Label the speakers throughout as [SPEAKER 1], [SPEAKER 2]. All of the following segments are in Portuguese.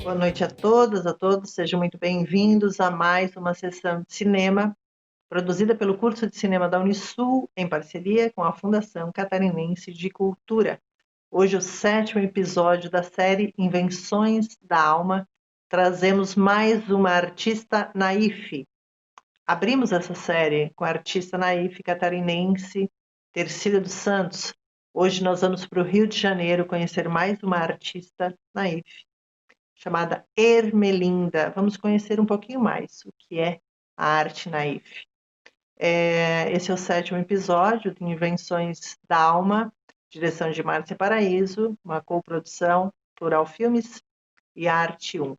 [SPEAKER 1] Boa noite a todas, a todos. Sejam muito bem-vindos a mais uma sessão de cinema produzida pelo curso de cinema da Unisul, em parceria com a Fundação Catarinense de Cultura. Hoje, o 7º episódio da série Invenções da Alma. Trazemos mais uma artista naif. Abrimos essa série com a artista naif catarinense Tercília dos Santos. Hoje nós vamos para o Rio de Janeiro conhecer mais uma artista naif, chamada Ermelinda. Vamos conhecer um pouquinho mais o que é a arte naif. Esse é o 7º episódio de Invenções da Alma, direção de Márcia Paraíso, uma coprodução Plural Filmes e Arte 1.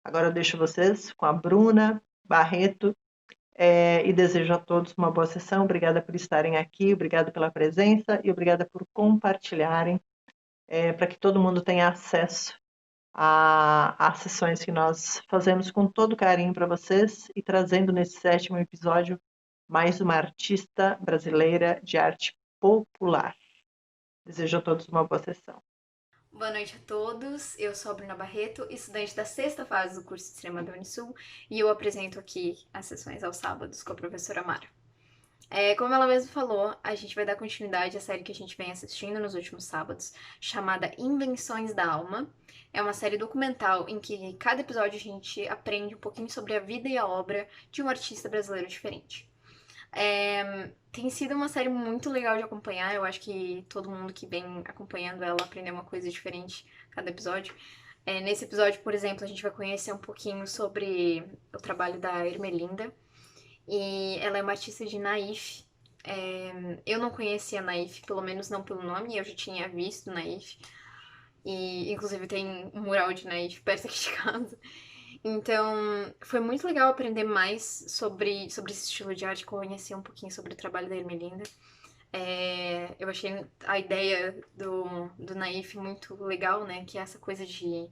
[SPEAKER 1] Agora eu deixo vocês com a Bruna Barreto e desejo a todos uma boa sessão. Obrigada por estarem aqui, obrigada pela presença e obrigada por compartilharem para que todo mundo tenha acesso às sessões que nós fazemos com todo carinho para vocês e trazendo nesse 7º episódio mais uma artista brasileira de arte popular. Desejo a todos uma boa sessão.
[SPEAKER 2] Boa noite a todos, eu sou a Bruna Barreto, estudante da 6ª fase do curso de Cinema da Unisul, e eu apresento aqui as sessões aos sábados com a professora Mara. Como ela mesma falou, a gente vai dar continuidade à série que a gente vem assistindo nos últimos sábados, chamada Invenções da Alma. É uma série documental em que cada episódio a gente aprende um pouquinho sobre a vida e a obra de um artista brasileiro diferente. Tem sido uma série muito legal de acompanhar. Eu acho que todo mundo que vem acompanhando ela aprendeu uma coisa diferente cada episódio. Nesse episódio, por exemplo, a gente vai conhecer um pouquinho sobre o trabalho da Ermelinda. E ela é uma artista de naif. Eu não conhecia naif, pelo menos não pelo nome, eu já tinha visto naif. E inclusive tem um mural de naif perto aqui de casa. Então, foi muito legal aprender mais sobre esse estilo de arte, conhecer um pouquinho sobre o trabalho da Ermelinda. Eu achei a ideia do naif muito legal, né? Que é essa coisa de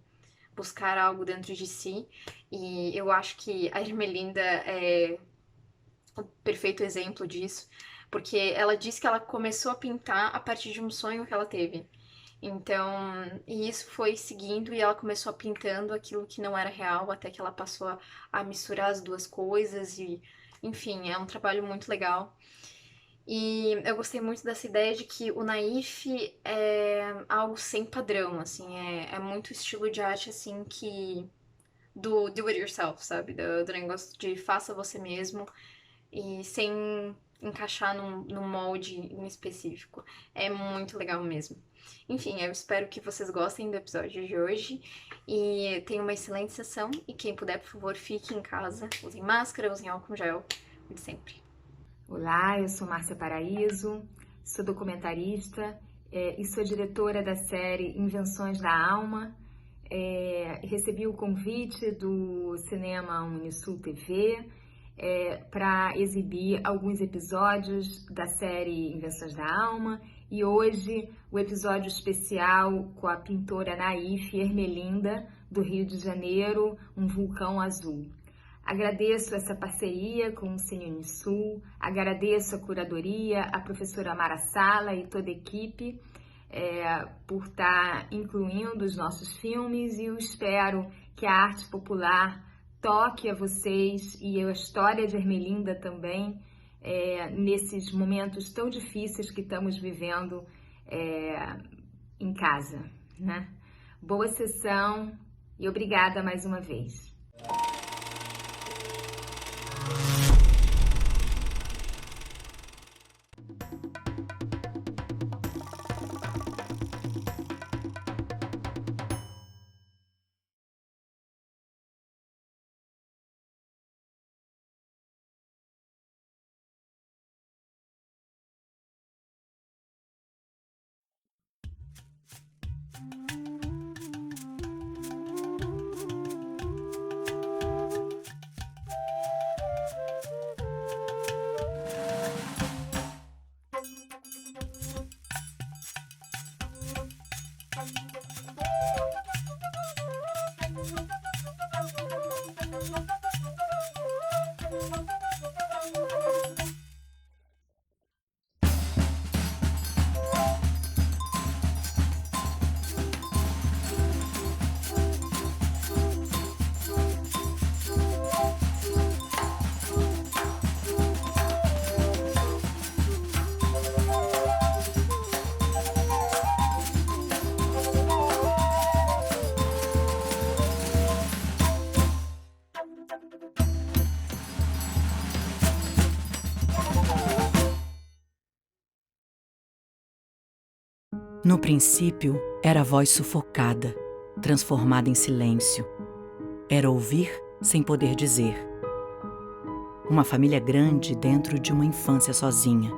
[SPEAKER 2] buscar algo dentro de si. E eu acho que a Ermelinda é o perfeito exemplo disso, porque ela disse que ela começou a pintar a partir de um sonho que ela teve. Então, e isso foi seguindo e ela começou a pintando aquilo que não era real, até que ela passou a misturar as duas coisas e, enfim, é um trabalho muito legal. E eu gostei muito dessa ideia de que o naif é algo sem padrão, assim, é muito estilo de arte, assim, que do do it yourself, sabe? Do negócio de faça você mesmo e sem encaixar num molde em específico. É muito legal mesmo. Enfim, eu espero que vocês gostem do episódio de hoje e tenham uma excelente sessão. E quem puder, por favor, fique em casa, usem máscara, usem álcool gel, de sempre.
[SPEAKER 3] Olá, eu sou Márcia Paraíso, sou documentarista e sou diretora da série Invenções da Alma. Recebi o convite do Cinema Unisul TV para exibir alguns episódios da série Invenções da Alma e hoje o episódio especial com a pintora naif Ermelinda, do Rio de Janeiro, Um Vulcão Azul. Agradeço essa parceria com o Cine Unisul, agradeço a curadoria, a professora Mara Sala e toda a equipe por estar incluindo os nossos filmes e eu espero que a arte popular toque a vocês e a história de Ermelinda também nesses momentos tão difíceis que estamos vivendo em casa, né? Boa sessão e obrigada mais uma vez.
[SPEAKER 4] No princípio, era a voz sufocada, transformada em silêncio. Era ouvir sem poder dizer. Uma família grande dentro de uma infância sozinha.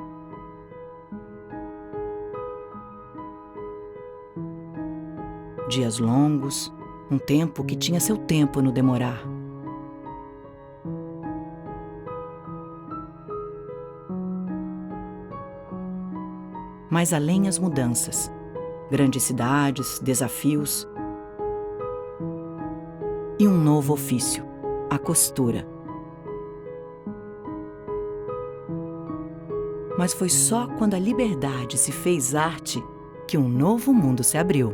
[SPEAKER 4] Dias longos, um tempo que tinha seu tempo no demorar. Mas além as mudanças, grandes cidades, desafios e um novo ofício, a costura. Mas foi só quando a liberdade se fez arte que um novo mundo se abriu.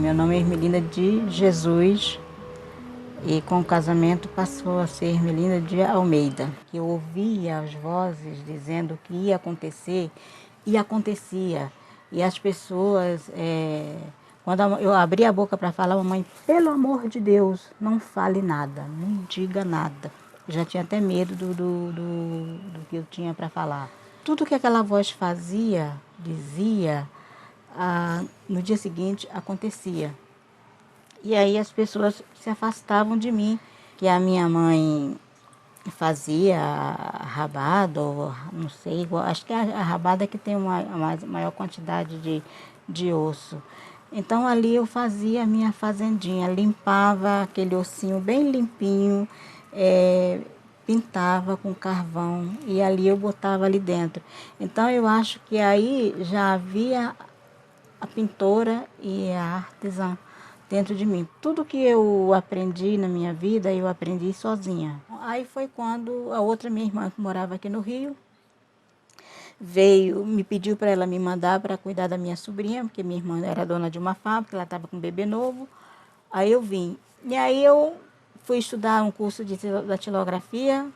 [SPEAKER 5] Meu nome é Ermelinda de Jesus e com o casamento passou a ser Ermelinda de Almeida. Eu ouvia as vozes dizendo que ia acontecer e acontecia. E as pessoas, quando eu abri a boca para falar, mamãe, pelo amor de Deus, não fale nada, não diga nada. Eu já tinha até medo do que eu tinha para falar. Tudo que aquela voz fazia, dizia, no dia seguinte acontecia. E aí as pessoas se afastavam de mim, que a minha mãe fazia rabada, ou não sei, acho que a rabada que tem uma maior quantidade de osso. Então ali eu fazia a minha fazendinha, limpava aquele ossinho bem limpinho, pintava com carvão e ali eu botava ali dentro. Então eu acho que aí já havia a pintora e a artesã dentro de mim. Tudo que eu aprendi na minha vida, eu aprendi sozinha. Aí foi quando a outra minha irmã, que morava aqui no Rio, me pediu para ela me mandar para cuidar da minha sobrinha, porque minha irmã era dona de uma fábrica, ela estava com um bebê novo. Aí eu vim. E aí eu fui estudar um curso de datilografia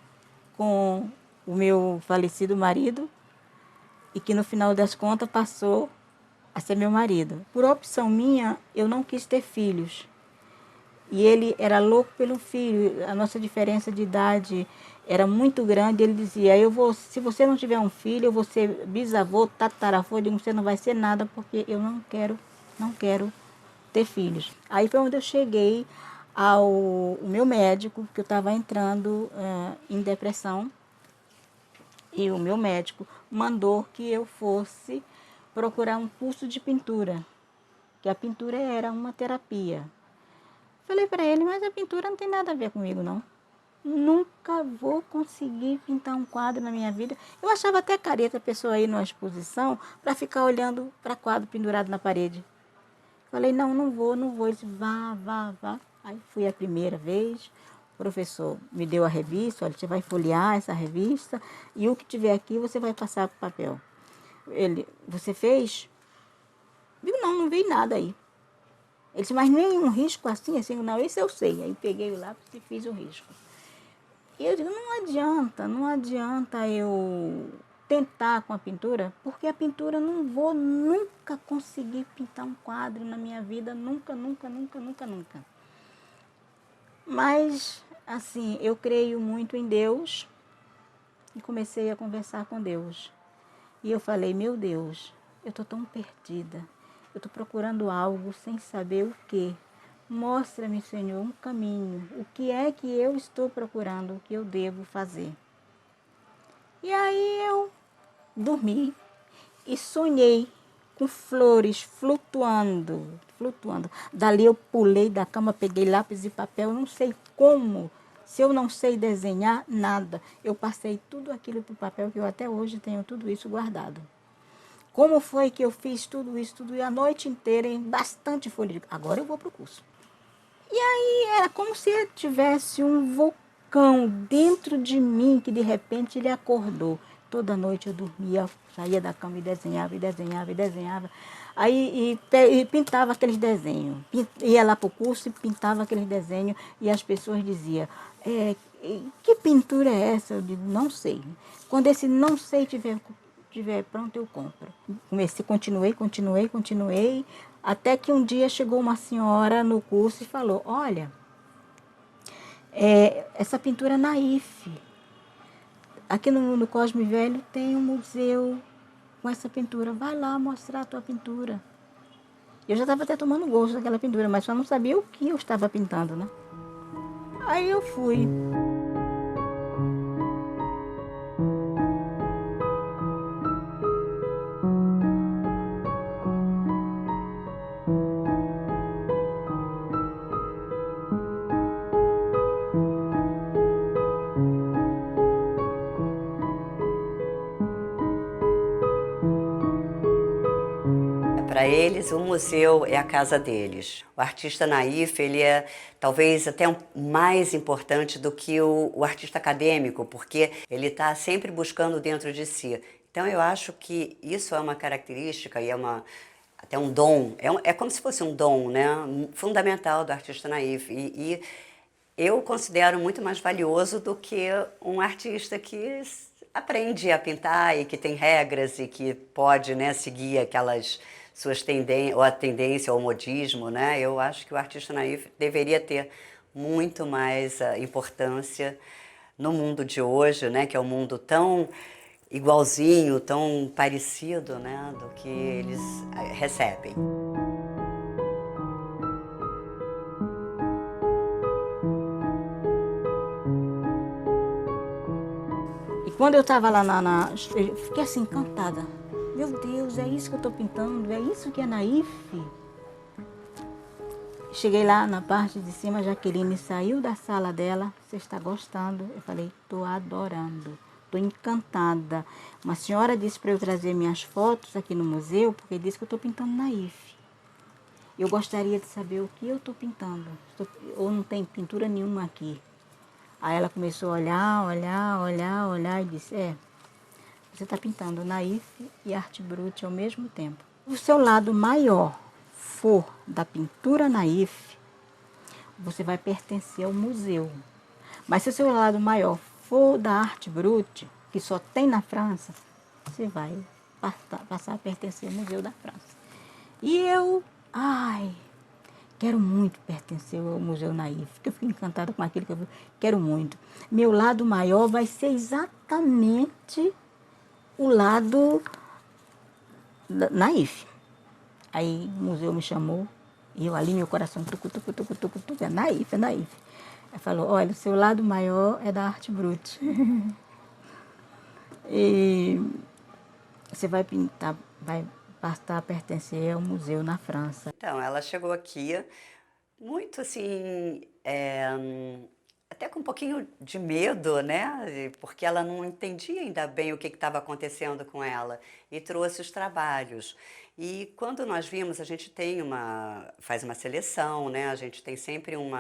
[SPEAKER 5] com o meu falecido marido, e que no final das contas passou a ser meu marido. Por opção minha, eu não quis ter filhos. E ele era louco pelo filho. A nossa diferença de idade era muito grande. Ele dizia, se você não tiver um filho, eu vou ser bisavô, tataravô. Eu digo, você não vai ser nada, porque eu não quero ter filhos. Aí foi onde eu cheguei ao meu médico, que eu estava entrando em depressão. E o meu médico mandou que eu fosse procurar um curso de pintura, que a pintura era uma terapia. Falei para ele, mas a pintura não tem nada a ver comigo, não. Nunca vou conseguir pintar um quadro na minha vida. Eu achava até careta a pessoa ir numa exposição para ficar olhando para quadro pendurado na parede. Falei, não vou. Ele disse, vá. Aí fui a primeira vez, o professor me deu a revista, olha, você vai folhear essa revista e o que tiver aqui você vai passar para o papel. Você fez? Eu digo, não vi nada aí. Ele disse, mas nenhum risco assim, não, isso eu sei. Aí peguei o lápis e fiz o risco. E eu digo, não adianta eu tentar com a pintura, porque a pintura não vou nunca conseguir pintar um quadro na minha vida, nunca. Mas, assim, eu creio muito em Deus e comecei a conversar com Deus. E eu falei, meu Deus, eu estou tão perdida. Eu estou procurando algo sem saber o quê. Mostra-me, Senhor, um caminho. O que é que eu estou procurando, o que eu devo fazer? E aí eu dormi e sonhei com flores flutuando. Dali eu pulei da cama, peguei lápis e papel, não sei como. Se eu não sei desenhar, nada. Eu passei tudo aquilo para o papel, que eu até hoje tenho tudo isso guardado. Como foi que eu fiz tudo isso, e a noite inteira, em bastante folha. Agora eu vou para o curso. E aí era como se tivesse um vulcão dentro de mim, que de repente ele acordou. Toda noite eu dormia, saía da cama e desenhava, e desenhava, e desenhava. Aí e pintava aqueles desenhos. Ia lá para o curso e pintava aqueles desenhos. E as pessoas diziam, que pintura é essa? Eu digo, não sei. Quando esse não sei tiver pronto, eu compro. Continuei. Até que um dia chegou uma senhora no curso e falou, olha, essa pintura é naif. Aqui no Cosme Velho tem um museu com essa pintura. Vai lá mostrar a tua pintura. Eu já estava até tomando gosto daquela pintura, mas só não sabia o que eu estava pintando, né? Aí eu fui.
[SPEAKER 6] Para eles, o museu é a casa deles. O artista naif, ele é talvez até mais importante do que o artista acadêmico, porque ele está sempre buscando dentro de si. Então, eu acho que isso é uma característica e até um dom, é como se fosse um dom, né, fundamental do artista naif. E eu considero muito mais valioso do que um artista que aprende a pintar e que tem regras e que pode, né, seguir aquelas suas tendências, ou a tendência ao modismo, né? Eu acho que o artista naif deveria ter muito mais importância no mundo de hoje, né? Que é um mundo tão igualzinho, tão parecido, né? Do que eles recebem.
[SPEAKER 5] E quando eu estava lá eu fiquei assim, encantada. Meu Deus, é isso que eu estou pintando? É isso que é naif? Cheguei lá na parte de cima, a Jaqueline saiu da sala dela. Você está gostando? Eu falei, estou adorando, estou encantada. Uma senhora disse para eu trazer minhas fotos aqui no museu, porque disse que eu estou pintando naif. Eu gostaria de saber o que eu estou pintando, ou não tem pintura nenhuma aqui. Aí ela começou a olhar e disse, você está pintando naif e arte brute ao mesmo tempo. O seu lado maior for da pintura naif, você vai pertencer ao museu. Mas se o seu lado maior for da arte brute, que só tem na França, você vai passar a pertencer ao Museu da França. E eu, quero muito pertencer ao Museu Naif, porque eu fico encantada com aquilo que eu quero muito. Meu lado maior vai ser exatamente o lado naif. Aí o museu me chamou, e eu ali, meu coração, é naif. Aí falou, olha, o seu lado maior é da arte brute. E você vai pintar, vai passar a pertencer ao museu na França.
[SPEAKER 6] Então, ela chegou aqui muito assim, até com um pouquinho de medo, né? Porque ela não entendia ainda bem o que estava acontecendo com ela, e trouxe os trabalhos. E quando nós vimos, a gente faz uma seleção, né? A gente tem sempre um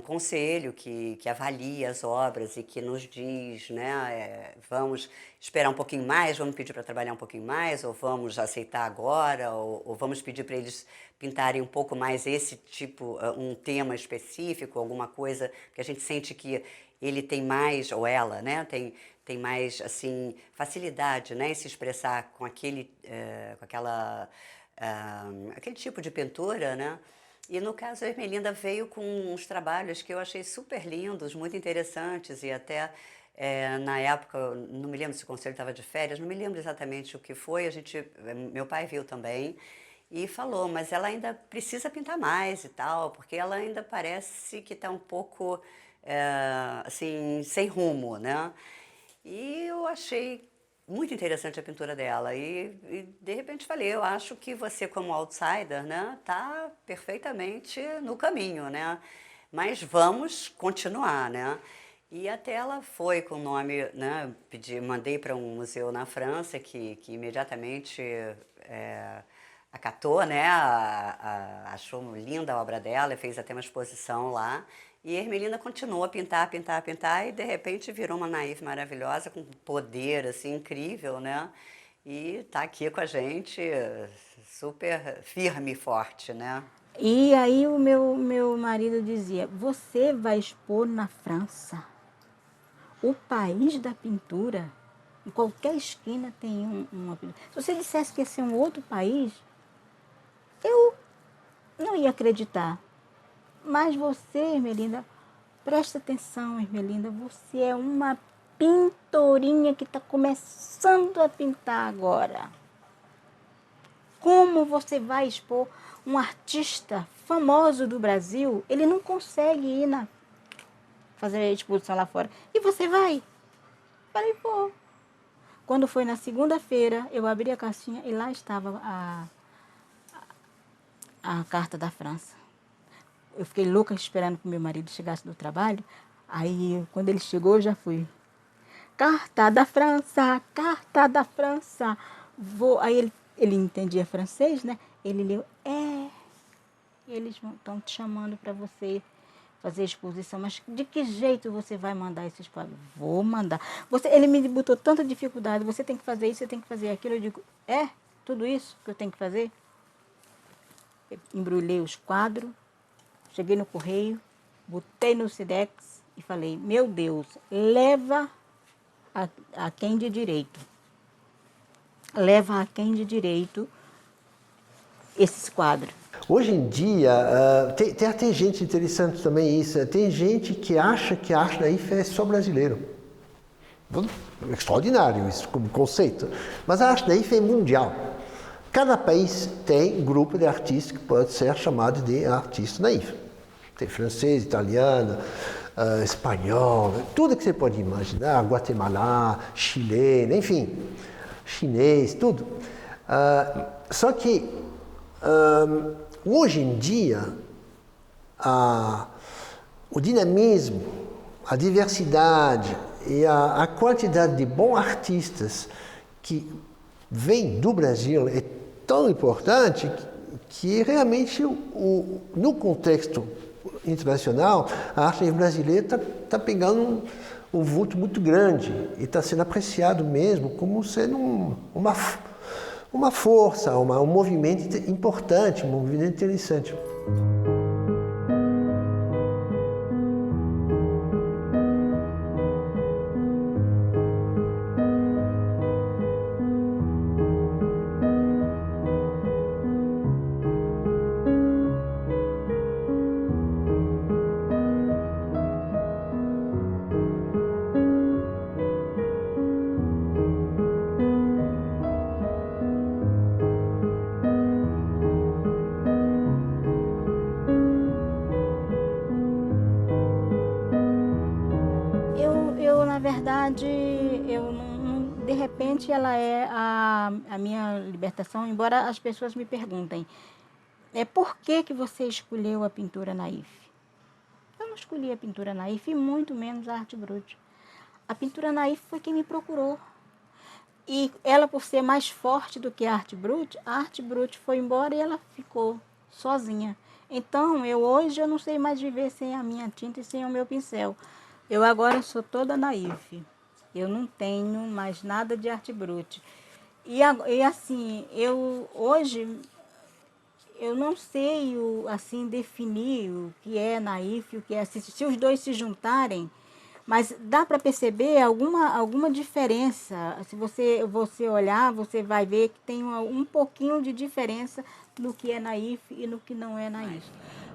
[SPEAKER 6] conselho que avalia as obras e que nos diz, né? Vamos esperar um pouquinho mais, vamos pedir para trabalhar um pouquinho mais, ou vamos aceitar agora, ou vamos pedir para eles pintarem um pouco mais esse tipo, um tema específico, alguma coisa que a gente sente que ele tem mais, ou ela, né, tem mais, assim, facilidade, né, em se expressar com aquele tipo de pintura, né. E no caso a Ermelinda veio com uns trabalhos que eu achei super lindos, muito interessantes, e até na época, não me lembro se o conselho estava de férias, não me lembro exatamente o que foi, meu pai viu também, e falou, mas ela ainda precisa pintar mais e tal, porque ela ainda parece que está um pouco, assim, sem rumo, né? E eu achei muito interessante a pintura dela e de repente falei, eu acho que você como outsider, né, tá perfeitamente no caminho, né? Mas vamos continuar, né? E até ela foi com o nome, né, mandei para um museu na França que imediatamente acatou, né, achou linda a obra dela e fez até uma exposição lá. E a Ermelinda continuou a pintar, pintar, pintar, e de repente virou uma Naif maravilhosa, com poder assim, incrível, né? E está aqui com a gente, super firme e forte, né?
[SPEAKER 5] E aí o meu marido dizia, você vai expor na França, o país da pintura. Em qualquer esquina tem uma pintura. Se você dissesse que esse é um outro país, eu não ia acreditar. Mas você, Ermelinda, presta atenção, Ermelinda, você é uma pintorinha que está começando a pintar agora. Como você vai expor um artista famoso do Brasil? Ele não consegue ir fazer a exposição lá fora. E você vai? Falei, vou. Quando foi na segunda-feira, eu abri a caixinha e lá estava a carta da França. Eu fiquei louca esperando que meu marido chegasse do trabalho. Aí, quando ele chegou, eu já fui. Carta da França, carta da França. Vou. Aí ele entendia francês, né? Ele leu, eles estão te chamando para você fazer exposição, mas de que jeito você vai mandar esses quadros? Vou mandar. Ele me botou tanta dificuldade, você tem que fazer isso, você tem que fazer aquilo. Eu digo, tudo isso que eu tenho que fazer? Eu embrulhei os quadros, cheguei no correio, botei no Sedex e falei, meu Deus, leva a quem de direito. Leva a quem de direito esses quadros.
[SPEAKER 7] Hoje em dia, tem até gente interessante também isso. Tem gente que acha que a arte naif é só brasileiro. Extraordinário isso como conceito. Mas a arte naif é mundial. Cada país tem um grupo de artistas que pode ser chamado de artista naif. Tem francês, italiano, espanhol, tudo que você pode imaginar, Guatemala, chileno, enfim, chinês, tudo. Só que hoje em dia, o dinamismo, a diversidade e a quantidade de bons artistas que vêm do Brasil é tão importante que realmente, no contexto internacional, a arte brasileira está pegando um vulto muito grande e está sendo apreciado mesmo como sendo uma força, um movimento importante, um movimento interessante.
[SPEAKER 5] Na verdade, de repente ela é a minha libertação, embora as pessoas me perguntem, por que você escolheu a pintura naif? Eu não escolhi a pintura naif e muito menos a arte brute. A pintura naif foi quem me procurou. E ela, por ser mais forte do que a arte brute foi embora e ela ficou sozinha. Então, hoje eu não sei mais viver sem a minha tinta e sem o meu pincel. Eu agora sou toda naif. Eu não tenho mais nada de arte brute. E assim, hoje eu não sei assim definir o que é naif, o que é se os dois se juntarem, mas dá para perceber alguma diferença. Se você olhar, você vai ver que tem um pouquinho de diferença no que é naif e no que não é naif.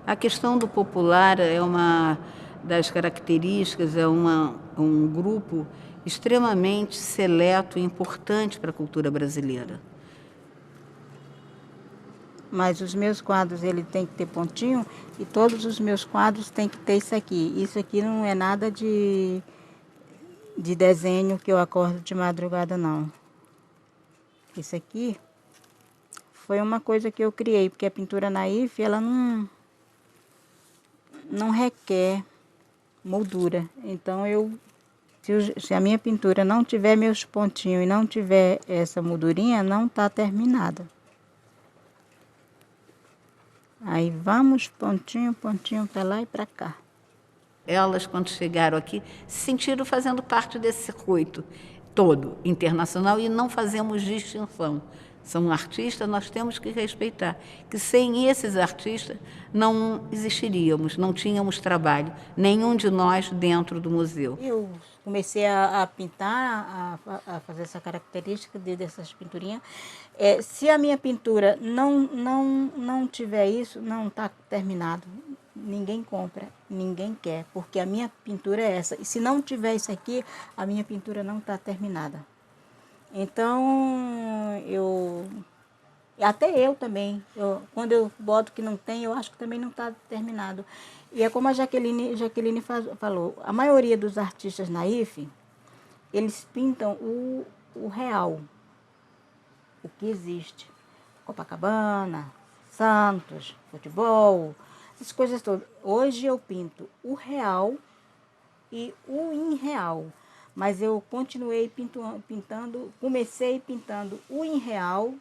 [SPEAKER 8] A questão do popular é uma das características, é um grupo extremamente seleto e importante para a cultura brasileira.
[SPEAKER 5] Mas os meus quadros, ele tem que ter pontinho e todos os meus quadros tem que ter isso aqui. Isso aqui não é nada de desenho que eu acordo de madrugada, não. Isso aqui foi uma coisa que eu criei, porque a pintura naif, ela não requer moldura. Então, se a minha pintura não tiver meus pontinhos e não tiver essa moldurinha, não está terminada. Aí vamos pontinho, pontinho para lá e para cá.
[SPEAKER 8] elas, quando chegaram aqui, se sentiram fazendo parte desse circuito todo, internacional, e não fazemos distinção. São artistas, nós temos que respeitar, que sem esses artistas não existiríamos, não tínhamos trabalho, nenhum de nós dentro do museu.
[SPEAKER 5] Eu comecei a pintar, a fazer essa característica dessas pinturinhas. Se a minha pintura não tiver isso, não está terminado. Ninguém compra, ninguém quer, porque a minha pintura é essa. E se não tiver isso aqui, a minha pintura não está terminada. Então, até eu também, quando eu boto que não tem, eu acho que também não está terminado. E é como a Jaqueline falou, a maioria dos artistas naif, eles pintam o real, o que existe. Copacabana, Santos, futebol, essas coisas todas. Hoje eu pinto o real e o irreal. Mas eu continuei pintando, comecei pintando o irreal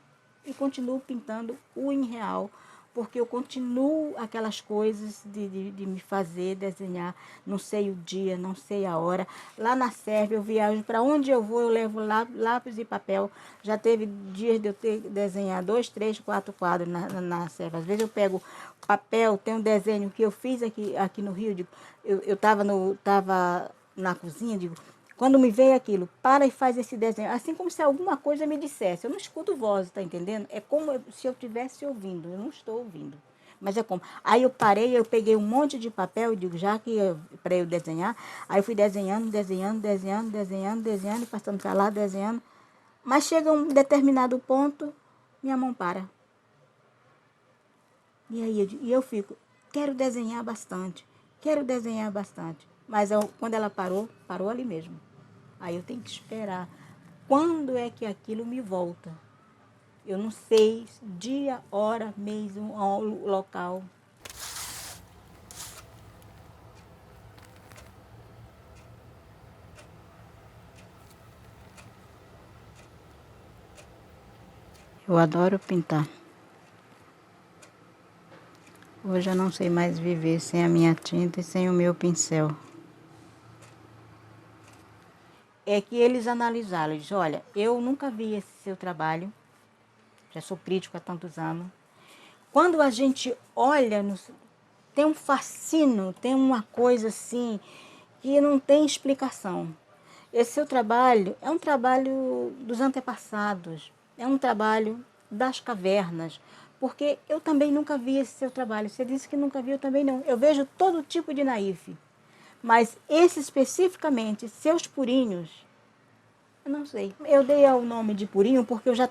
[SPEAKER 5] e continuo pintando o irreal, porque eu continuo aquelas coisas de me fazer desenhar, não sei o dia, não sei a hora. Lá na Sérvia eu viajo, para onde eu vou eu levo lápis e papel. Já teve dias de eu ter desenhar 2, 3, 4 quadros na Sérvia. Às vezes eu pego papel, tem um desenho que eu fiz aqui no Rio, eu estava na cozinha, digo, quando me veio aquilo, para e faz esse desenho. Assim como se alguma coisa me dissesse. Eu não escuto voz, tá entendendo? É como se eu estivesse ouvindo. Eu não estou ouvindo. Mas é como. Aí eu parei, eu peguei um monte de papel, e digo, já que para eu desenhar. Aí eu fui desenhando, passando para lá, desenhando. Mas chega um determinado ponto, minha mão para. E aí eu fico, quero desenhar bastante. Mas quando ela parou ali mesmo. Aí eu tenho que esperar. Quando é que aquilo me volta? Eu não sei dia, hora, mês, local. Eu adoro pintar. Hoje eu não sei mais viver sem a minha tinta e sem o meu pincel. É que eles analisaram, eles dizem, olha, eu nunca vi esse seu trabalho, já sou crítico há tantos anos. Quando a gente olha, tem um fascínio, tem uma coisa assim, que não tem explicação. Esse seu trabalho é um trabalho dos antepassados, é um trabalho das cavernas, porque eu também nunca vi esse seu trabalho. Você disse que nunca viu, eu também não. Eu vejo todo tipo de naif. Mas esse especificamente, seus purinhos, eu não sei. Eu dei o nome de purinho porque eu já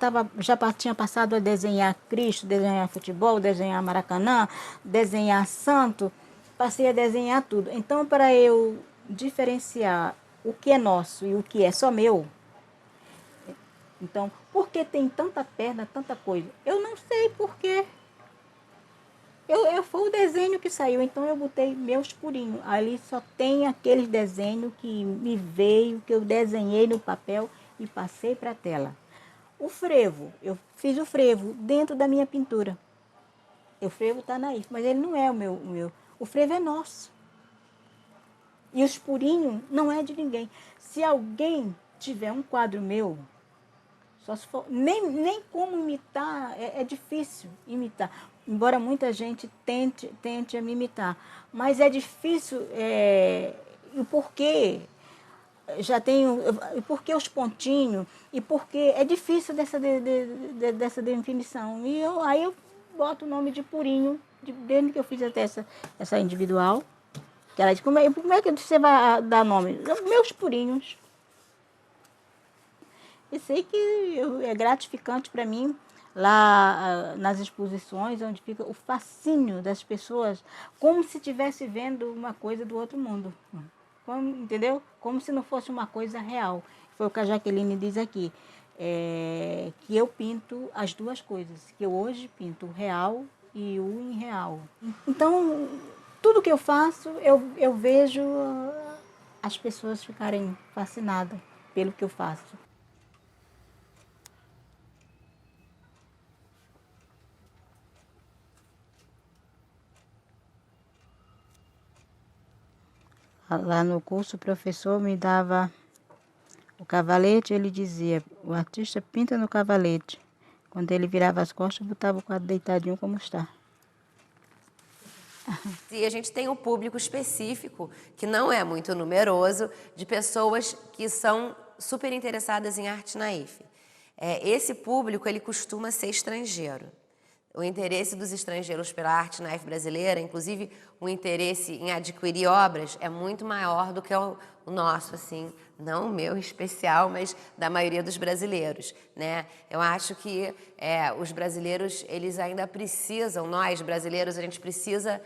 [SPEAKER 5] tinha passado a desenhar Cristo, desenhar futebol, desenhar Maracanã, desenhar santo, passei a desenhar tudo. Então, para eu diferenciar o que é nosso e o que é só meu, então, por que tem tanta perna, tanta coisa? Eu não sei por quê. Foi o desenho que saiu, então eu botei meus purinhos. Ali só tem aqueles desenhos que me veio, que eu desenhei no papel e passei para a tela. O frevo, eu fiz o frevo dentro da minha pintura. O frevo está naif, mas ele não é o meu. O frevo é nosso. E os purinhos não é de ninguém. Se alguém tiver um quadro meu, só se for, nem como imitar, é difícil imitar. Embora muita gente tente a me imitar. Mas é difícil, e por quê? Já tenho, e por que os pontinhos? E porque é difícil dessa definição. E aí eu boto o nome de purinho, desde que eu fiz até essa individual. Que ela diz, como é que você vai dar nome? Meus purinhos. E sei que é gratificante para mim, lá nas exposições, onde fica o fascínio das pessoas, como se estivesse vendo uma coisa do outro mundo. Entendeu? Como se não fosse uma coisa real. Foi o que a Jaqueline diz aqui, que eu pinto as duas coisas, que eu hoje pinto o real e o irreal. Então, tudo que eu faço, eu vejo as pessoas ficarem fascinadas pelo que eu faço. Lá no curso, o professor me dava o cavalete, ele dizia, o artista pinta no cavalete. Quando ele virava as costas, botava o quadro deitadinho como está.
[SPEAKER 9] E a gente tem um público específico, que não é muito numeroso, de pessoas que são super interessadas em arte naif. Esse público, ele costuma ser estrangeiro. O interesse dos estrangeiros pela arte naif brasileira, inclusive o interesse em adquirir obras, é muito maior do que o nosso, assim, não o meu em especial, mas da maioria dos brasileiros, né? Eu acho que os brasileiros, eles ainda precisam, nós brasileiros, a gente precisa,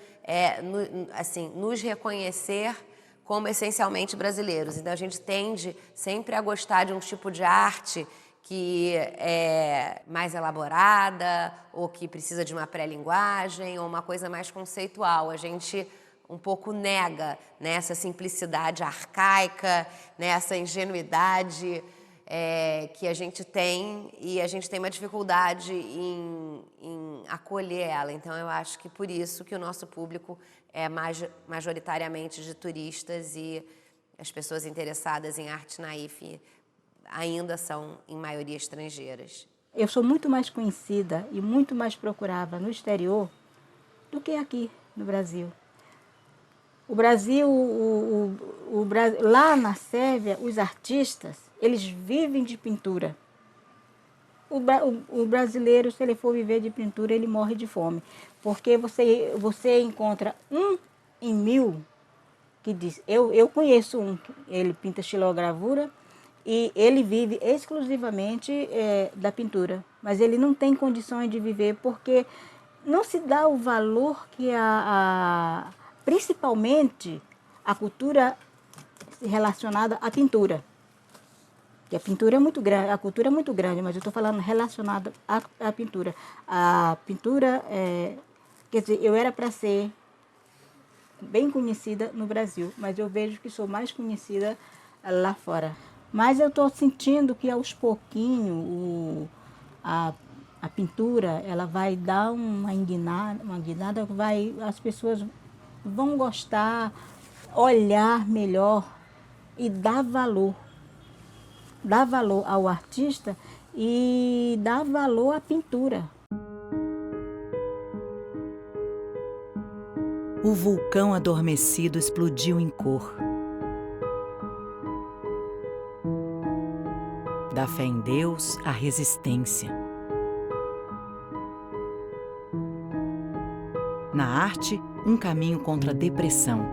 [SPEAKER 9] nos reconhecer como essencialmente brasileiros. Então a gente tende sempre a gostar de um tipo de arte que é mais elaborada, ou que precisa de uma pré-linguagem, ou uma coisa mais conceitual. A gente um pouco nega, né, essa simplicidade arcaica, né, essa ingenuidade que a gente tem, e a gente tem uma dificuldade em acolher ela. Então eu acho que por isso que o nosso público é majoritariamente de turistas, e as pessoas interessadas em arte naif ainda são, em maioria, estrangeiras.
[SPEAKER 5] Eu sou muito mais conhecida e muito mais procurada no exterior do que aqui no Brasil. O Brasil, lá na Sérvia, os artistas, eles vivem de pintura. O brasileiro, se ele for viver de pintura, ele morre de fome. Porque você encontra 1 em 1000 que diz... Eu conheço um, ele pinta xilogravura, e ele vive exclusivamente da pintura, mas ele não tem condições de viver porque não se dá o valor que principalmente a cultura relacionada à pintura. Que a pintura é muito grande, a cultura é muito grande, mas eu estou falando relacionada à pintura. A pintura, quer dizer, eu era para ser bem conhecida no Brasil, mas eu vejo que sou mais conhecida lá fora. Mas eu estou sentindo que aos pouquinhos a pintura ela vai dar uma guinada, as pessoas vão gostar, olhar melhor e dar valor ao artista e dar valor à pintura.
[SPEAKER 4] O vulcão adormecido explodiu em cor. Da fé em Deus à resistência. Na arte, um caminho contra a depressão.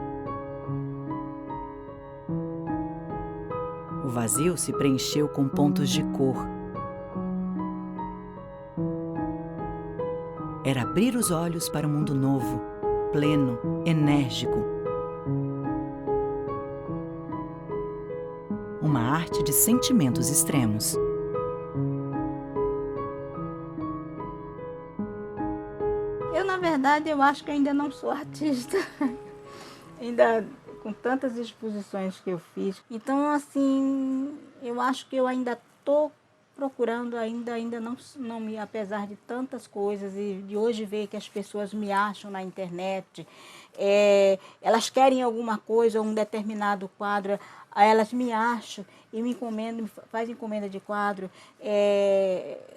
[SPEAKER 4] O vazio se preencheu com pontos de cor. Era abrir os olhos para um mundo novo, pleno, enérgico. Uma arte de sentimentos extremos.
[SPEAKER 5] Na verdade, eu acho que ainda não sou artista. Ainda com tantas exposições que eu fiz. Então, assim, eu acho que eu ainda estou procurando, ainda não me, apesar de tantas coisas, e de hoje ver que as pessoas me acham na internet, elas querem alguma coisa, um determinado quadro, elas me acham e me encomendam, fazem encomenda de quadro,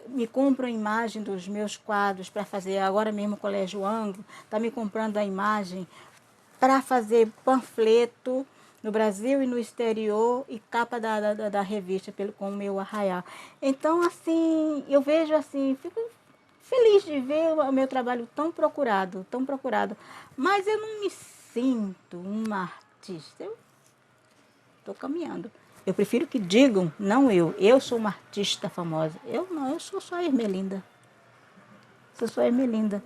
[SPEAKER 5] me compram a imagem dos meus quadros para fazer. Agora mesmo o Colégio Anglo está me comprando a imagem para fazer panfleto no Brasil e no exterior e capa da revista com o meu arraial. Então, assim, eu vejo assim, fico feliz de ver o meu trabalho tão procurado, mas eu não me sinto uma artista. Eu estou caminhando. Eu prefiro que digam, não eu sou uma artista famosa. Eu não, eu sou só Ermelinda. Sou só Ermelinda.